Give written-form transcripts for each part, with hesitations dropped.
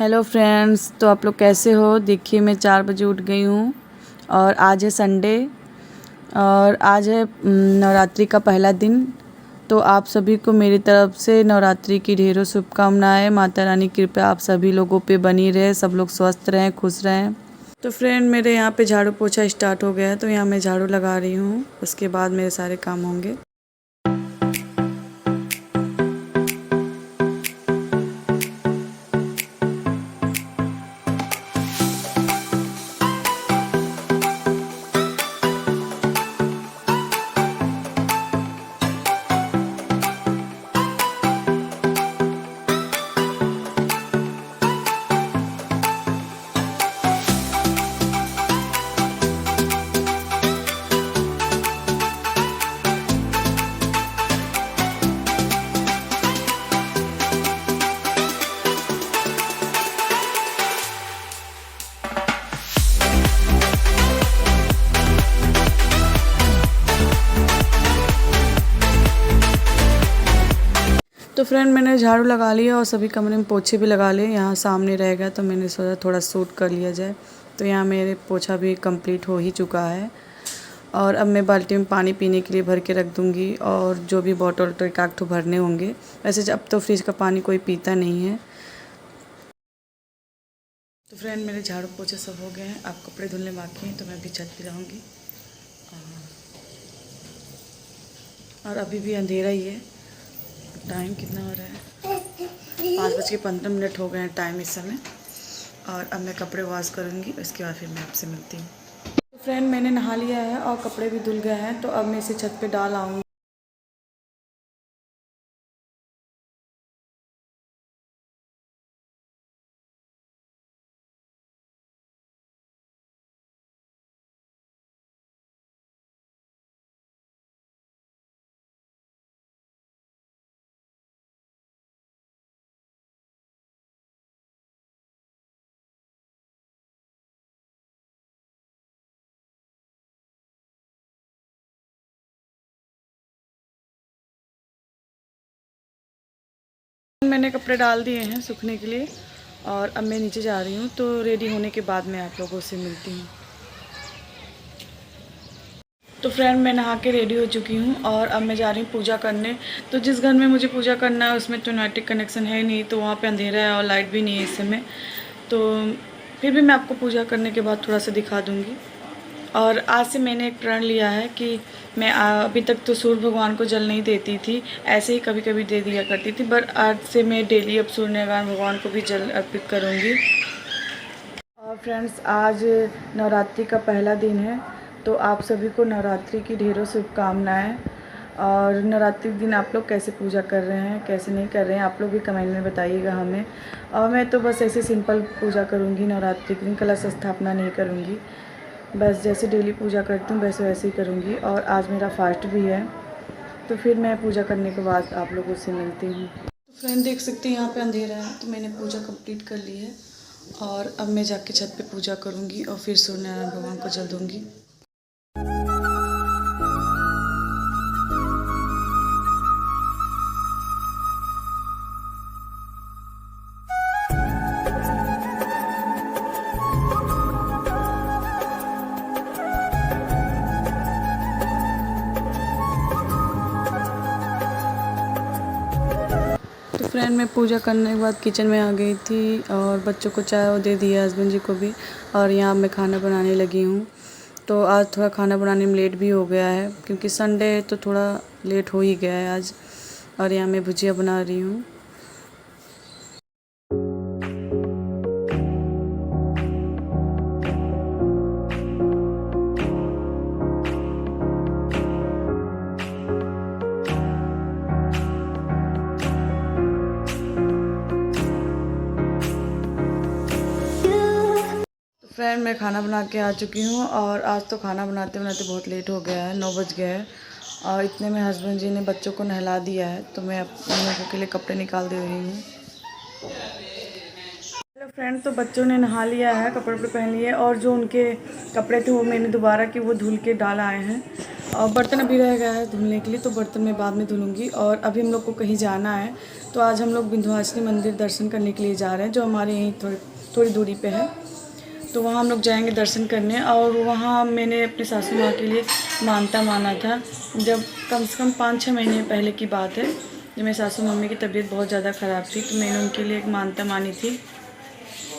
Hello friends, तो आप लोग कैसे हो। देखिए मैं 4 बजे उठ गई हूँ और आज है संडे और आज है नवरात्रि का पहला दिन। तो आप सभी को मेरी तरफ से नवरात्रि की ढेरों शुभकामनाएं। माता रानी की कृपा आप सभी लोगों पे बनी रहे, सब लोग स्वस्थ रहें, खुश रहें। तो फ्रेंड मेरे यहाँ पे झाड़ू पोछा स्टार्ट हो गया है, तो यहाँ मैं झाड़ू लगा रही हूँ, उसके बाद मेरे सारे काम होंगे। तो फ्रेंड मैंने झाड़ू लगा लिया और सभी कमरे में पोछे भी लगा लिए। यहाँ सामने रह गया तो मैंने सोचा थोड़ा शूट कर लिया जाए। तो यहाँ मेरे पोछा भी कंप्लीट हो ही चुका है और अब मैं बाल्टी में पानी पीने के लिए भर के रख दूँगी और जो भी बॉटल तो एक ठो भरने होंगे। वैसे अब तो फ्रिज का पानी कोई पीता नहीं है। तो फ्रेंड मेरे झाड़ू पोछे सब हो गए हैं, अब कपड़े धुलने बाकी हैं, तो मैं भी छत पे जाऊँगी। और अभी भी अंधेरा ही है। टाइम कितना हो रहा है, 5:15 हो गए हैं टाइम इस समय। और अब मैं कपड़े वॉश करूँगी, उसके बाद फिर मैं आपसे मिलती हूँ। तो फ्रेंड मैंने नहा लिया है और कपड़े भी धुल गए हैं, तो अब मैं इसे छत पे डाल आऊँगी। मैंने कपड़े डाल दिए हैं सूखने के लिए और अब मैं नीचे जा रही हूँ, तो रेडी होने के बाद मैं आप लोगों से मिलती हूँ। तो फ्रेंड मैं नहा के रेडी हो चुकी हूँ और अब मैं जा रही हूँ पूजा करने। तो जिस घर में मुझे पूजा करना है उसमें तो नेट कनेक्शन है नहीं, तो वहाँ पे अंधेरा है और लाइट भी नहीं है इस समय। तो फिर भी मैं आपको पूजा करने के बाद थोड़ा सा दिखा दूँगी। और आज से मैंने एक प्रण लिया है कि मैं अभी तक तो सूर्य भगवान को जल नहीं देती थी, ऐसे ही कभी कभी दे दिया करती थी, पर आज से मैं डेली अब सूर्य नारायण भगवान को भी जल अर्पित करूँगी। और फ्रेंड्स आज नवरात्रि का पहला दिन है, तो आप सभी को नवरात्रि की ढेरों शुभकामनाएं। और नवरात्रि के दिन आप लोग कैसे पूजा कर रहे हैं, कैसे नहीं कर रहे हैं, आप लोग भी कमेंट में बताइएगा हमें। और मैं तो बस ऐसे सिंपल पूजा करूँगी नवरात्रि के दिन, कलश स्थापना नहीं करूँगी। बस जैसे डेली पूजा करती हूँ वैसे वैसे ही करूँगी। और आज मेरा फास्ट भी है, तो फिर मैं पूजा करने के बाद आप लोगों से मिलती हूँ। तो फ्रेंड देख सकते हैं यहाँ पे अंधेरा है, तो मैंने पूजा कंप्लीट कर ली है और अब मैं जाके छत पे पूजा करूँगी और फिर सूर्य नारायण भगवान को जल दूँगी। तो फ्रेंड मैं पूजा करने के बाद किचन में आ गई थी और बच्चों को चाय वो दे दिया, हस्बैंड जी को भी। और यहाँ मैं खाना बनाने लगी हूँ। तो आज थोड़ा खाना बनाने में लेट भी हो गया है क्योंकि संडे है, तो थोड़ा लेट हो ही गया है आज। और यहाँ मैं भुजिया बना रही हूँ। फ्रेंड मैं खाना बना के आ चुकी हूँ और आज तो खाना बनाते बनाते बहुत लेट हो गया है, 9 बज गए हैं। और इतने में हस्बैंड जी ने बच्चों को नहला दिया है, तो मैं उन लोगों के लिए कपड़े निकाल दे रही हूँ। हेलो फ्रेंड, तो बच्चों ने नहा लिया है, कपड़े पहन लिए और जो उनके कपड़े थे वो मैंने दोबारा के वो धुल के डाल आए हैं। और बर्तन अभी रह गया है धुलने के लिए, तो बर्तन मैं बाद में धुलूँगी। और अभी हम लोग को कहीं जाना है, तो आज हम लोग विंध्यवासिनी मंदिर दर्शन करने के लिए जा रहे हैं, जो हमारे यहीं थोड़ी दूरी पे है। तो वहाँ हम लोग जाएंगे दर्शन करने। और वहाँ मैंने अपनी सासू माँ के लिए मानता माना था, जब कम से कम 5-6 महीने पहले की बात है, जब मेरी सासू मम्मी की तबीयत बहुत ज़्यादा ख़राब थी, तो मैंने उनके लिए एक मानता मानी थी।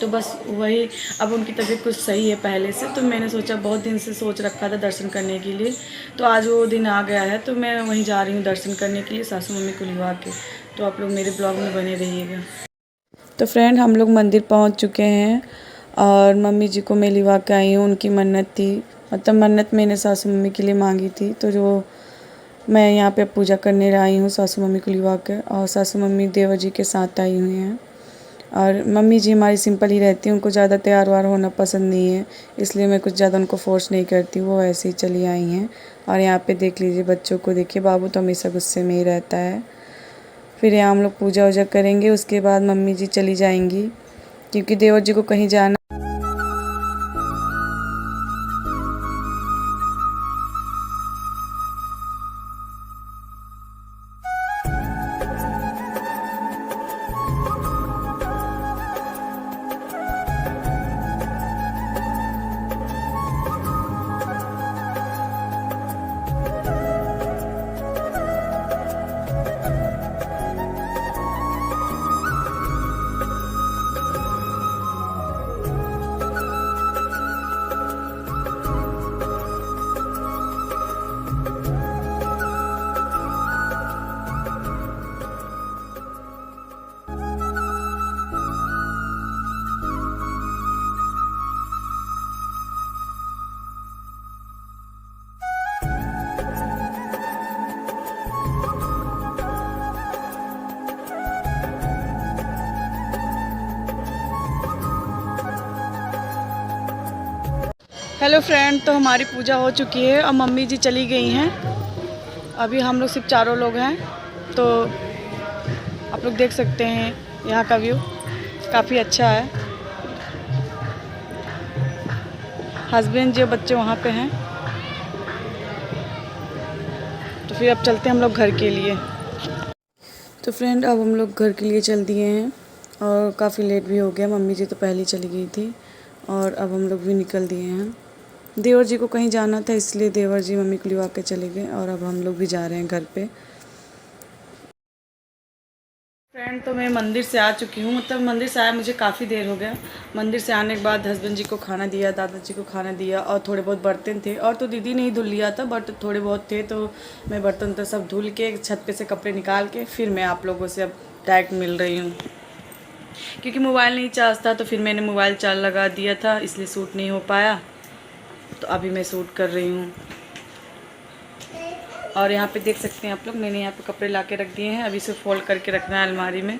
तो बस वही, अब उनकी तबीयत कुछ सही है पहले से, तो मैंने सोचा, बहुत दिन से सोच रखा था दर्शन करने के लिए, तो आज वो दिन आ गया है। तो मैं वहीं जा रही हूँ दर्शन करने के लिए सासू मम्मी को लिवा के। तो आप लोग मेरे ब्लॉग में बने रहिएगा। तो फ्रेंड, हम लोग मंदिर पहुँच चुके हैं और मम्मी जी को मैं लिवा के आई हूँ। उनकी मन्नत थी, मतलब मन्नत मैंने सासू मम्मी के लिए मांगी थी, तो जो मैं यहाँ पे पूजा करने आई हूँ सासू मम्मी को लिवा के। और सासू मम्मी देवर जी के साथ आई हुई हैं। और मम्मी जी हमारी सिंपल ही रहती हैं, उनको ज़्यादा तैयार वार होना पसंद नहीं है, इसलिए मैं कुछ ज़्यादा उनको फोर्स नहीं करती, वो ऐसे ही चली आई हैं। और यहाँ पे देख लीजिए बच्चों को, देखिए बाबू तो हमेशा गुस्से में ही रहता है। फिर यहाँ हम लोग पूजा वूजा करेंगे, उसके बाद मम्मी जी चली जाएंगी, क्योंकि देवर जी को कहीं जाना। हेलो फ्रेंड, तो हमारी पूजा हो चुकी है और मम्मी जी चली गई हैं। अभी हम लोग सिर्फ चारों लोग हैं। तो आप लोग देख सकते हैं यहाँ का व्यू काफ़ी अच्छा है। हस्बैंड जी और बच्चे वहाँ पे हैं। तो फिर अब चलते हैं हम लोग घर के लिए। तो फ्रेंड, अब हम लोग घर के लिए चल दिए हैं और काफ़ी लेट भी हो गया। मम्मी जी तो पहले ही चली गई थी और अब हम लोग भी निकल दिए हैं। देवर जी को कहीं जाना था, इसलिए देवर जी मम्मी को लिवा के चले गए और अब हम लोग भी जा रहे हैं घर पे। फ्रेंड, तो मैं मंदिर से आ चुकी हूँ, मतलब मंदिर से आया मुझे काफ़ी देर हो गया। मंदिर से आने के बाद हस्बैंड जी को खाना दिया, दादाजी को खाना दिया और थोड़े बहुत बर्तन थे, और तो दीदी ने ही धुल लिया था, बट थोड़े बहुत थे, तो मैं बर्तन तो सब धुल के छत पे से कपड़े निकाल के फिर मैं आप लोगों से अब डायरेक्ट मिल रही हूँ। क्योंकि मोबाइल नहीं चार्ज था, तो फिर मैंने मोबाइल चार्ज लगा दिया था, इसलिए शूट नहीं हो पाया। तो अभी मैं शूट कर रही हूँ। और यहाँ पे देख सकते हैं आप लोग, मैंने यहाँ पे कपड़े ला के रख दिए हैं, अभी से फोल्ड करके रखना है अलमारी में।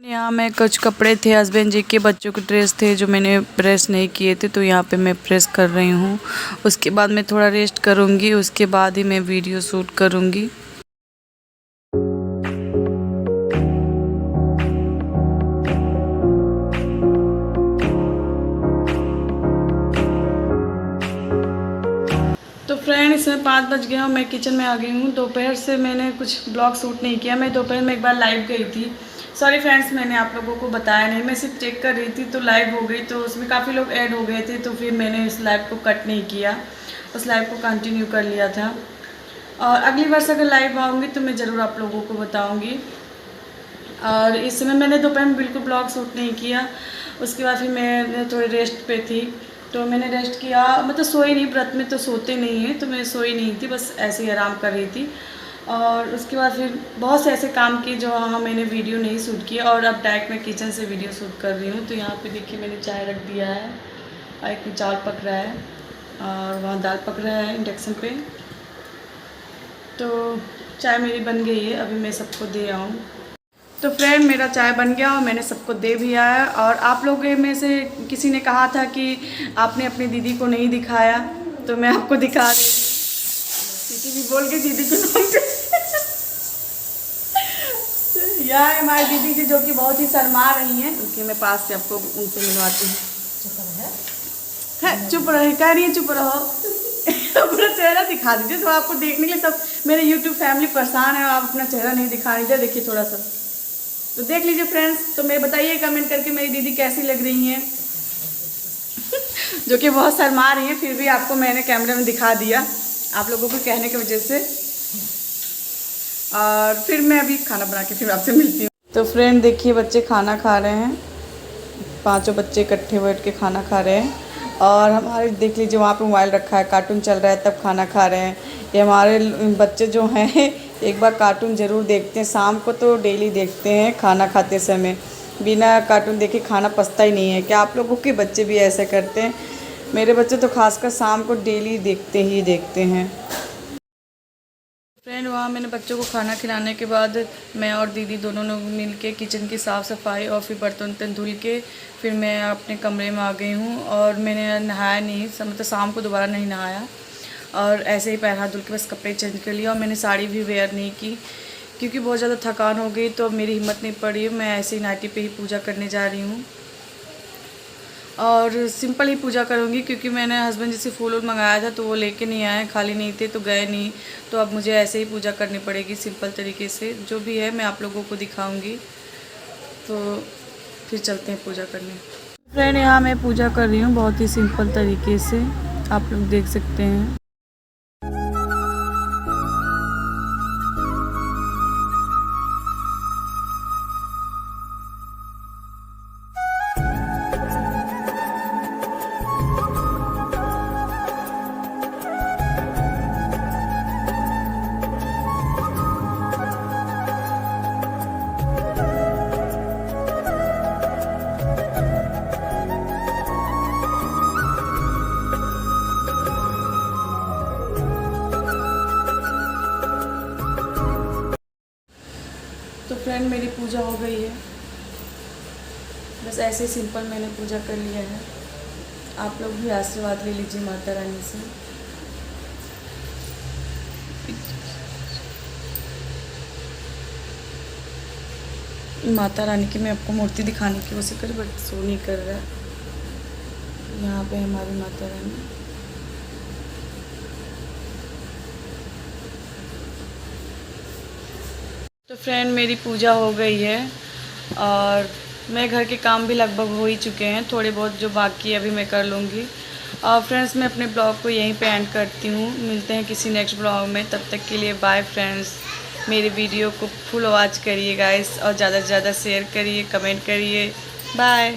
यहाँ मैं कुछ कपड़े थे हस्बैंड जी के, बच्चों के ड्रेस थे जो मैंने प्रेस नहीं किए थे, तो यहाँ पे मैं प्रेस कर रही हूँ। उसके बाद मैं थोड़ा रेस्ट करूँगी, उसके बाद ही मैं वीडियो शूट करूँगी। तो फ्रेंड, इसमें 5 बज गया और मैं किचन में आ गई हूँ। दोपहर से मैंने कुछ ब्लॉग शूट नहीं किया। मैं दोपहर में एक बार लाइव गई थी। सॉरी फ्रेंड्स, मैंने आप लोगों को बताया नहीं, मैं सिर्फ चेक कर रही थी, तो लाइव हो गई, तो उसमें काफ़ी लोग ऐड हो गए थे, तो फिर मैंने इस लाइव को कट नहीं किया, उस लाइव को कंटिन्यू कर लिया था। और अगली बार से अगर लाइव आऊँगी तो मैं ज़रूर आप लोगों को बताऊँगी। और इस समय मैंने दोपहर में बिल्कुल ब्लॉग शूट नहीं किया। उसके बाद फिर मैं थोड़ी रेस्ट पे थी, तो मैंने रेस्ट किया, मतलब सोई नहीं, व्रत में तो सोते नहीं हैं, तो मैं सोई नहीं थी, बस ऐसे ही आराम कर रही थी। और उसके बाद फिर बहुत से ऐसे काम किए जो वहाँ मैंने वीडियो नहीं शूट किया, और अब डायरेक्ट मैं किचन से वीडियो शूट कर रही हूँ। तो यहाँ पे देखिए मैंने चाय रख दिया है और एक में चावल पक रहा है और वहाँ दाल पक रहा है इंडक्शन पे। तो चाय मेरी बन गई है, अभी मैं सबको दे आऊँ। तो फ्रेंड, मेरा चाय बन गया और मैंने सबको दे भी आया। और आप लोगों में से किसी ने कहा था कि आपने अपनी दीदी को नहीं दिखाया, तो मैं आपको दिखा रही हूँ। दीदी भी बोल के दीदी को नाम पे यह है हमारी दीदी जी, जो कि बहुत ही शर्मा रही हैं। उनके मैं पास से आपको उनसे मिलवाती हूँ। चुप रहे, कह रही है चुप रहो, अपना चेहरा दिखा दीजिए, तो आपको देखने के लिए सब मेरे यूट्यूब फैमिली परेशान है, आप अपना चेहरा नहीं दिखा दीजिए। देखिए थोड़ा सा तो देख लीजिए फ्रेंड्स। तो मैं बताइए कमेंट करके मेरी दीदी कैसी लग रही हैं जो कि बहुत शर्मा रही हैं, फिर भी आपको मैंने कैमरे में दिखा दिया आप लोगों को कहने की वजह से। और फिर मैं अभी खाना बना के फिर आपसे मिलती हूँ। तो फ्रेंड देखिए बच्चे खाना खा रहे हैं, पांचों बच्चे इकट्ठे बैठ के खाना खा रहे हैं। और हमारे देख लीजिए वहाँ पे मोबाइल रखा है, कार्टून चल रहा है तब खाना खा रहे हैं। ये हमारे बच्चे जो हैं एक बार कार्टून ज़रूर देखते हैं, शाम को तो डेली देखते हैं खाना खाते समय। बिना कार्टून देखे खाना पचता ही नहीं है। क्या आप लोगों के बच्चे भी ऐसे करते हैं? मेरे बच्चे तो खासकर शाम को डेली देखते हैं। फ्रेंड वहाँ मैंने बच्चों को खाना खिलाने के बाद मैं और दीदी दोनों लोग मिल के किचन की साफ़ सफाई और फिर बर्तन वर्तन धुल के फिर मैं अपने कमरे में आ गई हूँ। और मैंने नहाया नहीं, मतलब शाम को दोबारा नहीं नहाया, और ऐसे ही पैर हाथ धुल के बस कपड़े चेंज कर लिया। और मैंने साड़ी भी वेयर नहीं की क्योंकि बहुत ज़्यादा थकान हो गई, तो अब मेरी हिम्मत नहीं पड़ी। मैं ऐसे ही नाइटी पे ही पूजा करने जा रही हूँ और सिंपल ही पूजा करूँगी क्योंकि मैंने हस्बैंड जी से फूल मंगाया था तो वो लेके नहीं आए, खाली नहीं थे तो गए नहीं। तो अब मुझे ऐसे ही पूजा करनी पड़ेगी सिंपल तरीके से। जो भी है मैं आप लोगों को दिखाऊंगी। तो फिर चलते हैं पूजा करने। फ्रेंड यहाँ मैं पूजा कर रही हूँ बहुत ही सिंपल तरीके से, आप लोग देख सकते हैं। तो फ्रेंड मेरी पूजा हो गई है, बस ऐसे ही सिंपल मैंने पूजा कर लिया है। आप लोग भी आशीर्वाद ले लीजिए माता रानी से। माता रानी की मैं आपको मूर्ति दिखाने की कोशिश करी बट शो नहीं कर रहा है। यहाँ पे हमारी माता रानी। तो फ्रेंड मेरी पूजा हो गई है और मेरे घर के काम भी लगभग हो ही चुके हैं, थोड़े बहुत जो बाकी है अभी मैं कर लूँगी। और फ्रेंड्स मैं अपने ब्लॉग को यहीं पे एंड करती हूँ, मिलते हैं किसी नेक्स्ट ब्लॉग में। तब तक के लिए बाय फ्रेंड्स। मेरे वीडियो को फुल वॉच करिए गाइस और ज़्यादा से ज़्यादा शेयर करिए, कमेंट करिए। बाय।